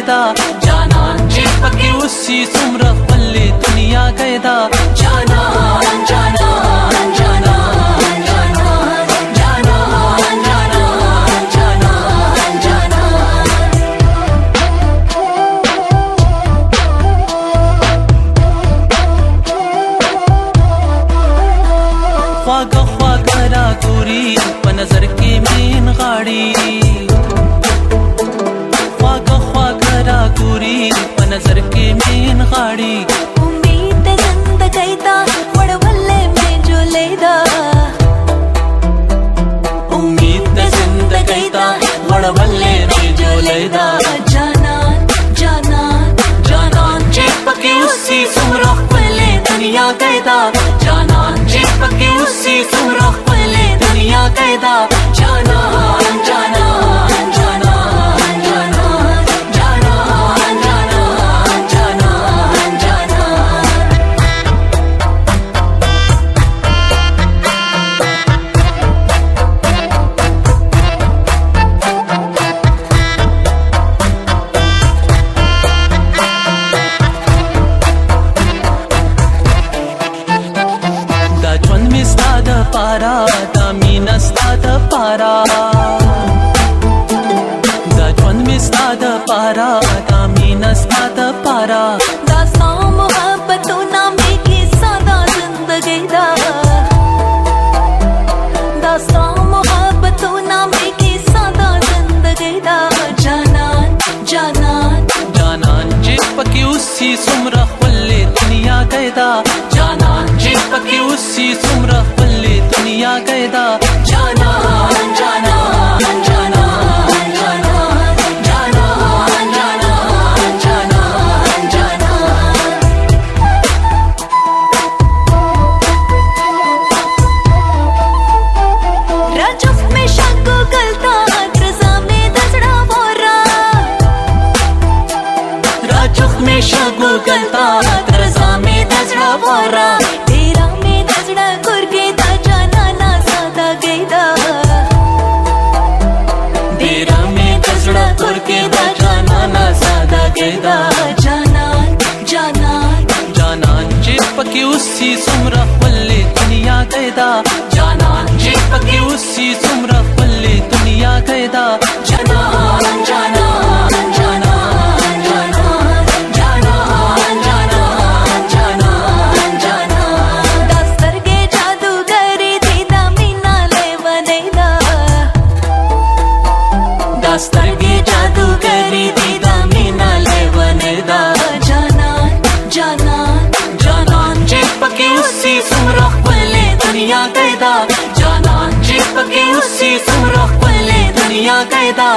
गैदा जाना चिपके उसी सुमर पल्ले दुनिया गैदा जाना जाना जाना जाना जाना जाना जाना जाना ख्वागा ख्वागा रागोरी नजर के मेन गाड़ी ख्वागा ख्वागा रागोरी नजर के मेन गाड़ी उम्मीद जिंदगीदा वड़वल्ले में जो लेदा उम्मीद जिंदगीदा वड़वल्ले में जो लेदा जाना जाना जाना चिपके उसी सुमरा पल्ले दुनिया गैदा जाना चिपके उसी सुमरा पल्ले दुनिया गैदा जाना जाना जाना जाना जाना जाना जाना जाना da chon mi sta da para da mina sta da para da chon mi sta da para da mina sta da para दास्तां मोहब्बतों नामे की सादा जिंदगी दा दास्तां मोहब्बतों नामे की सादा जिंदगी दा जाना जाना जाना चिपके उसी सुमरा पल्ले दुनिया गैदा जाना चिपके उसी सुमरा पल्ले दुनिया गैदा जाना जाना जाना जाना जाना जाना जाना जाना रजब में शक गलता रज़ा में दसड़ा मोरा राजुक में शगु गलता रज़ा में दजड़ा वारा तेरा में दसड़ा कुर्गे दा जाना ना सादा गईदा तेरा में दजड़ा तुरके दा जाना ना सादा गैदा जाना जाना जाना चिपके उसी सुमरा पल्ले दुनिया गैदा जाना चिपके उसी सुमरा पल्ले दुनिया गैदा जाना जाना जाना जाना जाना जाना जाना जाना दस्तर के जादूगरी दीदा मीना ले वनेदा दस्तर के जादूगरी दीदा मीना ले वनेदा जाना जाना जाना चिपके उसी सुमरा पल्ले दुनिया गैदा जाना चिपके उसी सुमरा पल्ले दुनिया गैदा